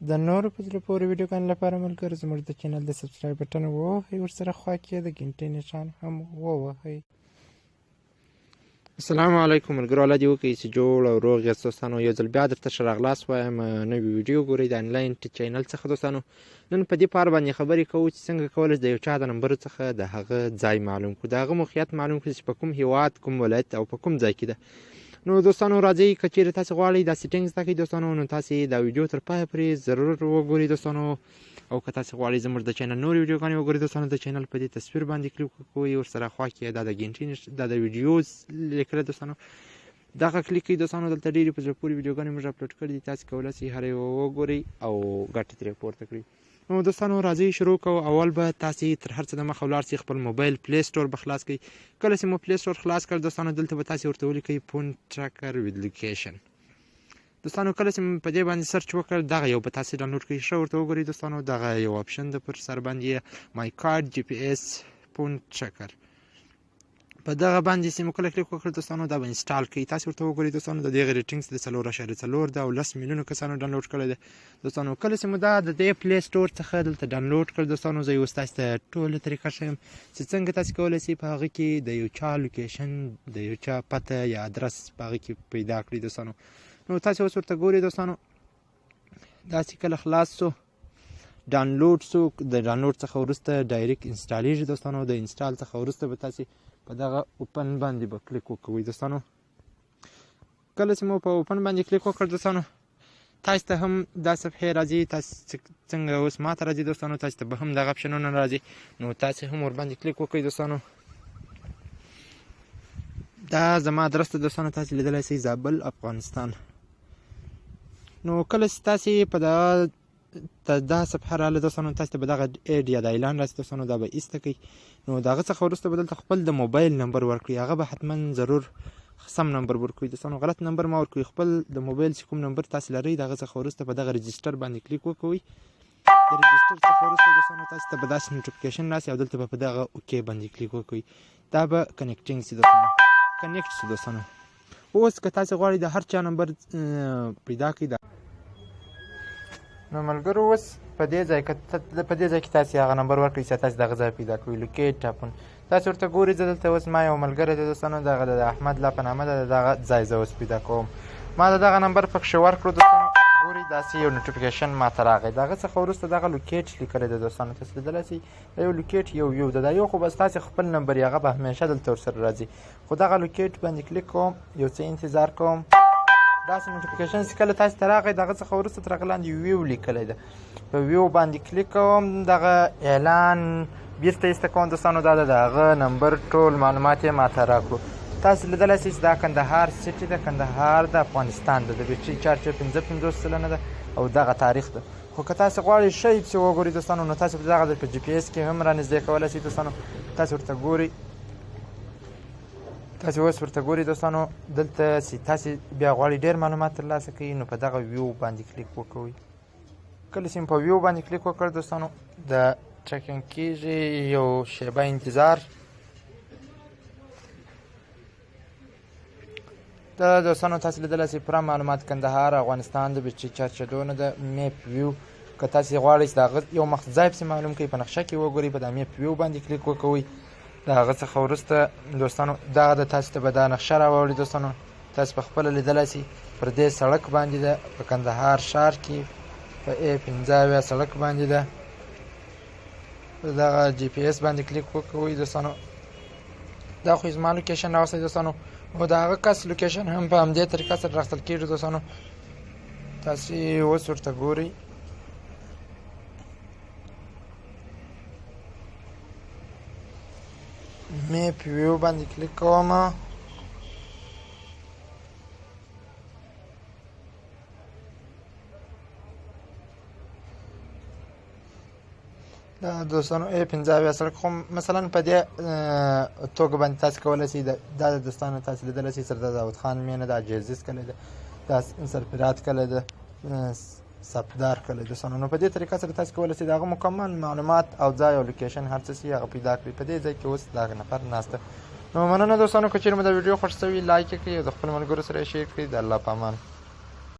د نورو په زړه پورې ویډیوګانو لپاره ملګرو زموږ د چینل د سبسکرایب بټن ووهئ، ورسره خوا کې د ګنټۍ نښان هم ووهئ. السلام علیکم ملګرو، الله دې وکړي چې جوړ او روغ یاست دوستانو. یو ځل بیا درته ښه راغلاست وایم نوې ویډیو ګورئ د انلاین چینل څخه دوستانو. نن په دې په اړه باندې خبرې کوو چې څنګه کولی شو د یو چا د نمبر څخه د هغه ځای معلوم کړو، د هغه موقعیت معلوم کړو چې په کوم هیواد، کوم ولایت او په کوم ځای کې ده. نو دوستانو راځئ که چیرې تاسې غواړئ دا سیټینګ زده کړئ دوستانو، نو تاسې دا ویډیو تر پایه پورې ضرور وګورئ دوستانو. او که تاسې غواړئ زموږ د چینل نورې ویډیوګانې وګورئ دوستانو، د چینل په دې تصویر باندې کلیک وکړئ، ورسره خوا کې دا د ګنټۍ دا د ویډیوز لیکلی دوستانو، دغه کلیک کړئ دوستانو. دلته ډېرې په زړه پورې ویډیوګانې موږ اپلوډ کړي دي، تاسې کولی شئ هر یوه وګورئ او ګټه ترې پورته کړئ. نو دوستانو راځئ شروع کوو. اول به تاسې تر هر څه دمخه ولاړ شئ، خپل موبایل پلی سټور به خلاص کړئ. کله چې مو پلی سټور خلاص کړ دوستانو، دلته به تاسې ورته ولیکئ فون ټریکر وید لوکیشن دوستانو. کله چې په دې باندې سرچ وکړ، دغه یو به تاسې ډاونلوډ کړئ. ښه ورته وګورئ دوستانو، دغه یو اپشن ده پر سر باندې مای کارډ جی پی اس فون ټریکر، په دغه باندې چې مو کله کلیک وکړ دوستانو، دا به انسټال کړئ. تاسې ورته وګورئ دوستانو، د دې ریټینګز د 4.4 ده او 10 میلیونو کسانو ډاونلوډ کړی ده دوستانو. کله چې مو دا د دې پلی سټور څخه دلته ډاونلوډ کړ دوستانو، زه اوس تاسې ته ټوله طریقه ښیم چې څنګه تاسې کولی شئ په هغه کې د یو چا لوکیشن، د یو چا پته یا ادرس په هغه کې پیدا کړئ دوستانو. نو تاسې اوس ورته ګورئ دوستانو، داسې کله خلاص سو ډاونلوډ سو، د ډاونلوډ څخه وروسته ډایرکټ انسټالیږي دوستانو. د انسټال څخه وروسته به تاسې په دغه اوپن باندې به کلیک وکوئ دوستانو. کله چې مو په اوپن باندې کلیک وکړ دوستانو، تاسې ته هم دا صفحې راځي، تاسې څنګه اوس ما ته راځي دوستانو، تاسې ته به هم دغه اپشنونه راځي. نو تاسې هم ورباندې کلیک وکړئ دوستانو. دا زما ادرس ته دوستانو، تاسې لیدلی شئ زابل افغانستان. نو کله چې تاسې په دا صفحه راغله دوستانو، تاسې ته به دغه ایډ یا د اعلان راځي دوستانو، دا به ایسته کړئ. نو د هغه څخه وروسته به دلته خپل د موبایل نمبر ورکړئ، هغه به حتما ضرور سم نمبر ورکړئ دوستانو، غلط نمبر مه ورکړئ. خپل د موبایل چې کوم نمبر تاسې لرئ، د هغه څخه وروسته په دغه رجسټر باندې کلیک وکوئ. د رجسټر څخه وروسته دوستانو تاسې ته به داسې نوټیفیکیشن راسي او دلته به په دغه اوکې باندې کلیک وکوئ. دا به کنیکټینګ شي دوستانو، کنیکټ شي دوستانو. اوس که تاسې غواړئ د هر چا نمبر پیدا کړئ، نو ملګرو اوس په دې ځای کې تاسې هغه نمبر ورکړئ چې تاسې دغه ځای پیدا کوئ، لوکیټ ټاپون. تاسې ورته ګورئ، زه دلته اوس ما یو ملګری دی دوستانو، دغه د احمد لا په نامه ده، دغه ځای زه اوس پیدا کوم. ما د دغه نمبر پکښې ورکړو دوستانو، ګورئ داسې یو نوټیفیکیشن ما ته راغی. د هغه څخه وروسته دغه لوکیټ لیکلی دی دوستانو، تاسې لیدلی شئ دا یو لوکیټ یو ده، دا یو خو بس تاسې خپل نمبر یې هغه به همیشه دلته ورسره راځي. خو دغه لوکیټ باندې کلیک کوم، یو څه انتظار کوم، داسې نوټیفیکیشن چې کله تاسې ته راغی، د هغه څخه وروسته تر هغه لاندې ویو لیکلی ده، په ویو باندې کلیک کوم، دغه اعلان بیرته ایسته کوم دوستانو. دا د هغه نمبر ټول معلومات یې ما ته راکړو. تاسې لیدلی شئ چې دا کندهار سیټي ده، کندهار د افغانستان ده، د بیټرۍ چارج 55 سلنه ده او دغه تاریخ ده. خو که تاسې غواړئ ښه پسې وګورئ دوستانو، نو تاسې دغه په جی پی اس کې هم رانږدې کولی شئ دوستانو. تاسې ورته ګورئ، تاسې اوس ورته ګورئ دوستانو، دلته چې تاسې بیا غواړئ ډېر معلومات ترلاسه کړئ، نو په دغه ویو باندې کلیک وکوئ. کله چې په ویو باندې کلیک وکړ دوستانو، د ټریکینګ کېږي، یو شیبه انتظار. دا دوستانو تاسې لیدلی شئ پوره معلومات، کندهار افغانستان د بیټرۍ چارج شدونه د میپ ویو. که تاسې غواړئ چې د هغه یو مخ ځای پسې معلوم کړئ، په نقشه کې وګورئ، په دا میپ ویو باندې کلیک وکوئ. د هغه څخه وروسته دوستانو دغه د تاسې ته به دا نقشه راوړي دوستانو، تاسې په خپله لیدلی شئ پر دې سړک باندې ده، په کندهار ښار کې په A15 سړک باندې ده. په دغه جی پی اس باندې کلیک وکوئ دوستانو. دا خو زما لوکیشن راوستی دوستانو، او د هغه کس لوکیشن هم په همدې طریقه سره راخیستل کېږي دوستانو. تاسې اوس ورته ګورئ، میپ ویو باندې کلیک کوم. دا دوستانو A15 سړک خو مثلا په دې توګه باندې تاسې کولی شئ، دا د دوستانو تاسې لیدلی شئ سردار داود خان مینه ده، جیزیز کلی ده، دا سرفرات کلی ده، صفدار کلی دوستانو. نو په دې طریقه سره تاسې کولی شئ د هغه مکمل معلومات او ځای او لوکیشن هر څه چې هغه پیدا کړئ. په دې ځای کې اوس دغه نفر ناست ده. نو مننه دوستانو، که چېرې مو دا ویډیو خوښ شوي لایک یې کړئ او د خپلو ملګرو سره یې شیر کړئ. د الله په امان.